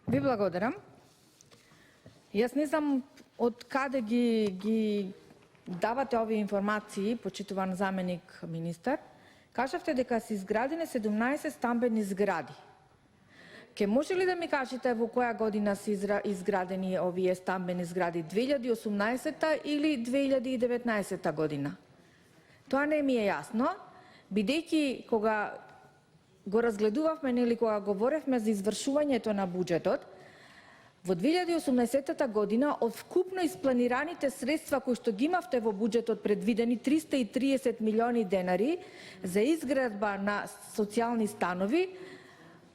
Ви благодарам. Јас не знам од каде ги давате овие информации, почитуван заменик министар. Кажавте дека се изградени 17 стамбени згради. Ке може ли да ми кажете во која година се изградени овие стамбени згради? 2018 или 2019 година? Тоа не ми е јасно, бидејќи кога го разгледувавме или кога говоревме за извршувањето на буџетот, во 2018 година од вкупно испланираните средства кои што ги имавте во буџетот предвидени 330 милиони денари за изградба на социјални станови,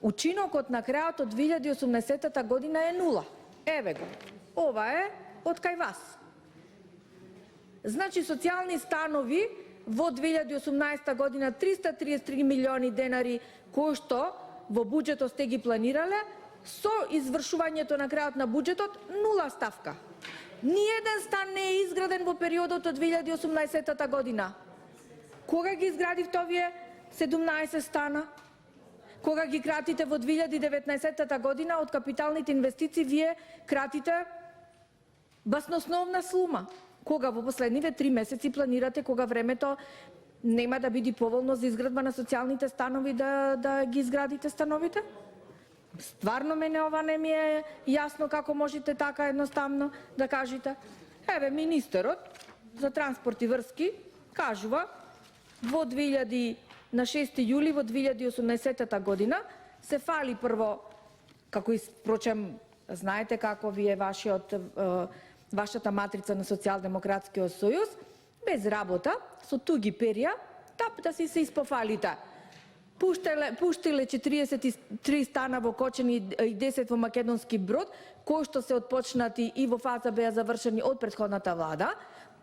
учинокот на крајот од 2018 година е нула. Еве го. Ова е од кај вас. Значи социјални станови во 2018 година 333 милиони денари кои што во буџетот сте ги планирале, со извршувањето на крајот на буџетот нула ставка. Ниеден стан не е изграден во периодот од 2018 година. Кога ги изградивте овие 17 стана? Кога ги кратите во 2019 година од капиталните инвестиции, вие кратите баснословна сума. Кога во последниве 3 месеци планирате, кога времето нема да биде поволно за изградба на социјалните станови, да ги изградите становите? Стварно мене ова не ми е јасно како можете така едноставно да кажете. Еве, министерот за транспорт и врски кажува на 6 јули во 2018 година се фали прво, како впрочем знаете како ви е вашата матрица на Социјалдемократскиот сојуз, без работа, со туги перија, да си се испофалите. Пуштиле 43 стана во Кочани и 10 во Македонски Брод, кои што се отпочнати и во фаза беа завршени од претходната влада,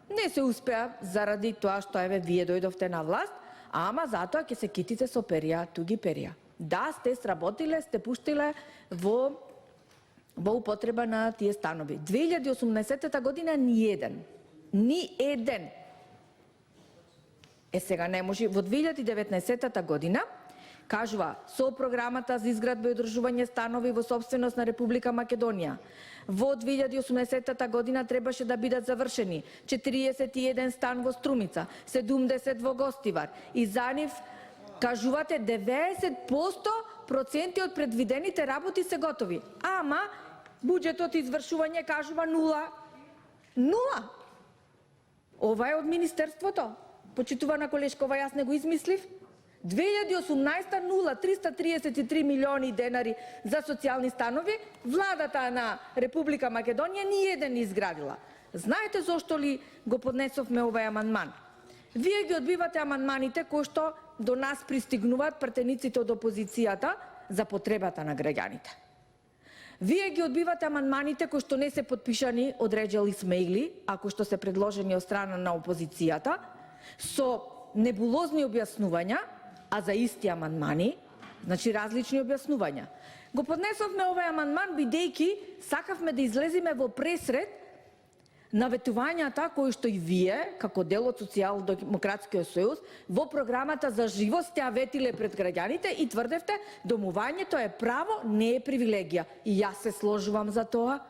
не се успеа заради тоа што еве вие дојдовте на власт, ама затоа ќе се китите со перија, туги перија. Да, сте сработиле, сте пуштиле во употреба на тие станови. 2018 година ни еден. Сега не може во 2019 година кажува со програмата за изградба и одржување станови во собственост на Република Македонија. Во 2018 година требаше да бидат завршени 41 стан во Струмица, 70 во Гостивар и за нив кажувате 90% од предвидените работи се готови. Ама буџетот извршување кажува нула. Нула! Ова е од Министерството. Почитувана колешкова, јас не го измислив. 2018 нула, 333 милиони денари за социјални станови, владата на Република Македонија ниеден изградила. Знаете зошто ли го поднесовме овај амандман? Вие ги одбивате амандманите кои што до нас пристигнуваат пратениците од опозицијата за потребата на граѓаните. Вие ги одбивате амандманите кои што не се подпишани од Реџел Исмаили, а кои што се предложени од страна на опозицијата, со небулозни објаснувања, а за исти амандмани, значи различни објаснувања. Го поднесовме овај амандман бидејќи сакавме да излеземе во пресред на ветувањата кои што и вие, како дел од Социјалдемократскиот сојуз, во програмата за живот сте ја ветиле пред граѓаните и тврдевте домувањето е право, не е привилегија. И јас се сложувам за тоа,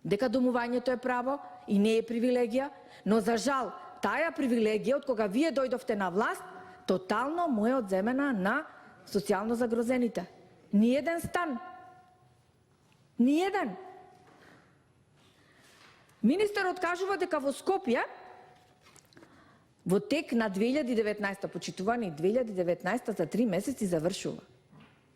дека домувањето е право и не е привилегија, но за жал, таа привилегија од кога вие дојдовте на власт, тотално му е одземена на социјално загрозените. Ниеден стан. Ниеден. Министерот кажува дека во Скопје во тек на 2019, почитувани 2019 за 3 месеци завршува.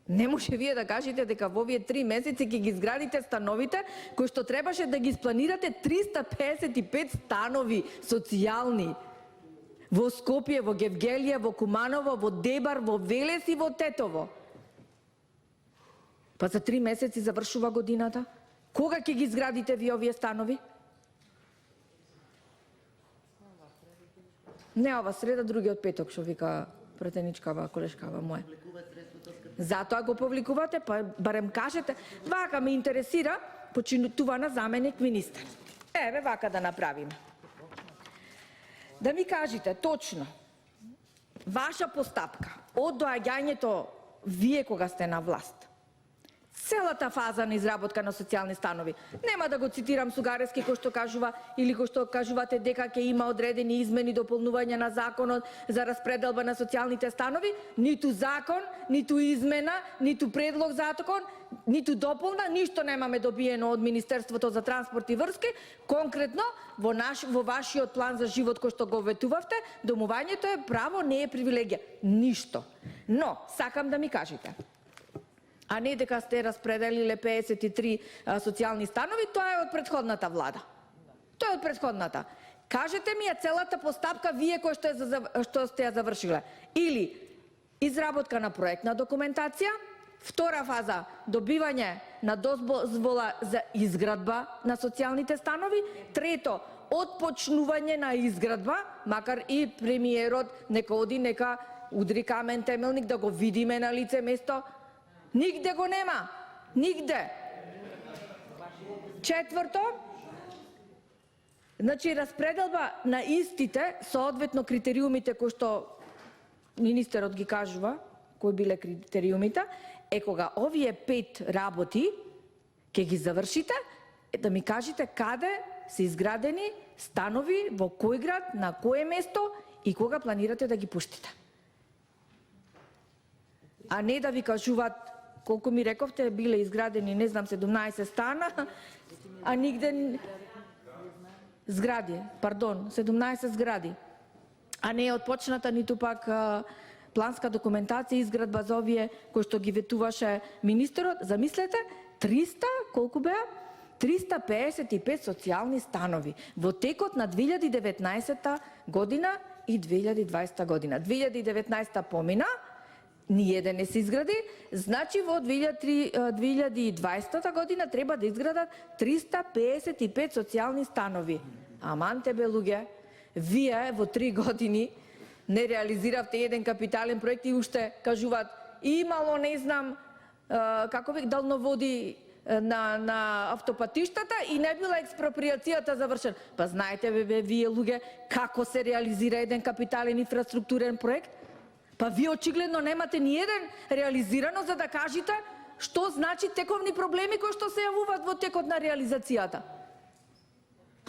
Не може вие да кажете дека во овие 3 месеци ќе ги изградите становите кои што требаше да ги испланирате 355 станови социјални во Скопје, во Гевгелија, во Куманово, во Дебар, во Велес и во Тетово. Па за 3 месеци завршува годината. Кога ќе ги изградите ви овие станови? Не ова среда, другиот петок, што вика претеничкава, колешкава моја. Затоа го публикувате, па барем кажете, вака ме интересира почитувана заменик министар. Еве вака да направиме. Да ми кажете точно, ваша постапка од доаѓањето вие кога сте на власт, целата фаза на изработка на социјални станови. Нема да го цитирам Сугарески кој што кажува или кој што кажувате дека ќе има одредени измени дополнување на законот за распределба на социјалните станови, ниту закон, ниту измена, ниту предлог закон, ниту дополна, ништо немаме добиено од Министерството за транспорт и врски. Конкретно во вашиот план за живот кој што го ветувавте, домувањето е право, не е привилегија. Ништо. Но сакам да ми кажете, а не дека сте распределиле 53 социјални станови, тоа е од претходната влада. Тоа е од претходната. Кажете ми ја целата постапка вие кој што сте ја завршиле. Или изработка на проектна документација, втора фаза добивање на дозвола за изградба на социјалните станови, трето отпочнување на изградба, макар и премиерот нека оди, нека удри камен темелник да го видиме на лице место. Нигде го нема. Нигде. Четврто, значи распределба на истите, соодветно критериумите кои што министерот ги кажува, кои биле критериумите, е кога овие 5 работи ќе ги завршите, да ми кажете каде се изградени станови, во кој град, на кое место и кога планирате да ги пуштите. А не да ви кажуваат, колку ми рековте, биле изградени, не знам, 17 стана, а нигде згради, пардон, 17 згради. А не е отпочната ниту пак планска документација и изградба за овие кои што ги ветуваше министерот. Замислете, 300, колку беа? 355 социјални станови во текот на 2019 година и 2020 година. 2019 помина, ниеден не се изгради, значи во 2020 година треба да изградат 355 социјални станови. Аман тебе луѓе, вие во 3 години не реализиравте еден капитален проект и уште кажуваат имало, не знам, како би далноводи на автопатиштата и не била експроприацијата завршена. Па знаете бе, вие луѓе, како се реализира еден капитален инфраструктурен проект? Па вие очигледно немате ни еден реализирано за да кажете што значи тековни проблеми кои што се јавуваат во текот на реализацијата.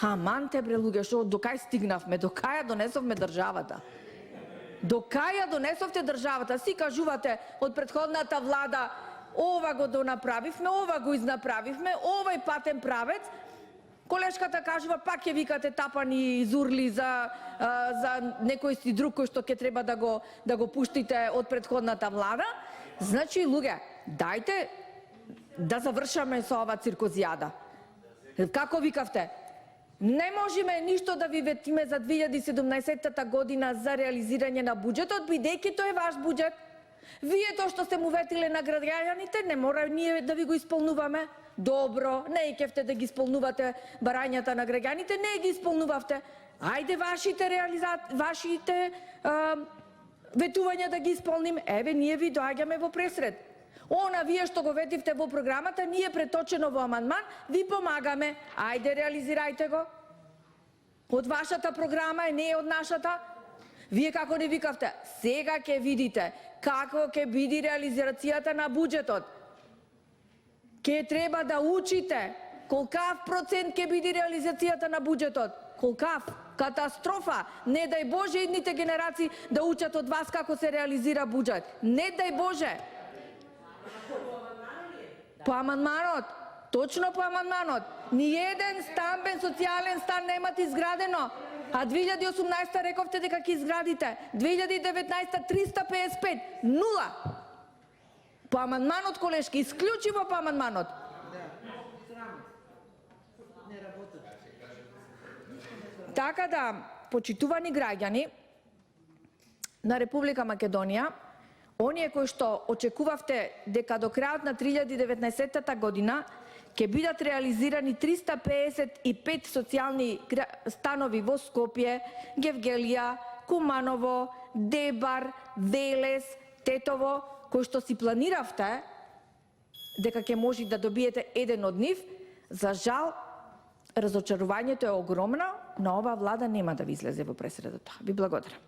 Аман те бре луѓе, што до кај стигнавме, до кај ја донесовме државата? До кај ја донесовте државата? Си кажувате од претходната влада ова го донаправивме, ова го изнаправивме, овај патен правец. Колешката кажува, пак ќе викате тапани зурли за некој си друг кој што ќе треба да го пуштите од претходната влада. Значи, луѓе, дајте да завршаме со ова циркозијада. Како викавте? Не можеме ништо да ви ветиме за 2017 година за реализирање на буџетот, бидејќи тој е ваш буџет. Вие тоа што сте му ветиле на граѓаните, не мора ние да ви го исполнуваме. Добро, не икевте да ги исполнувате барањата на граѓаните, не ги исполнувавте. Ајде вашите ветувања да ги исполним. Еве, ние ви доаѓаме во пресред. Она вие што го ветивте во програмата, ние преточено во амандман, ви помагаме. Ајде, реализирајте го. Од вашата програма е, не е од нашата. Вие како не викавте, сега ќе видите како ќе биде реализацијата на буџетот. Ке треба да учите колкав процент ќе биде реализацијата на буџетот. Колкав? Катастрофа! Не дај Боже едните генерации да учат од вас како се реализира буџет. Не дај Боже! По амандманот, точно по амандманот. Ниеден стамбен социјален стан немате изградено. А 2018 рековте дека ќе изградите. 2019 355. Нула. По амандманот, колешки, исклучиво по амандманот. Така да, почитувани граѓани на Република Македонија, оние кои што очекувавте дека до крајот на 2019 година ќе бидат реализирани 355 социјални станови во Скопје, Гевгелија, Куманово, Дебар, Велес, Тетово, кои што си планиравте дека ќе може да добиете еден од нив, за жал, разочарувањето е огромно, но ова влада нема да ви излезе во пресредот. Ви благодарам.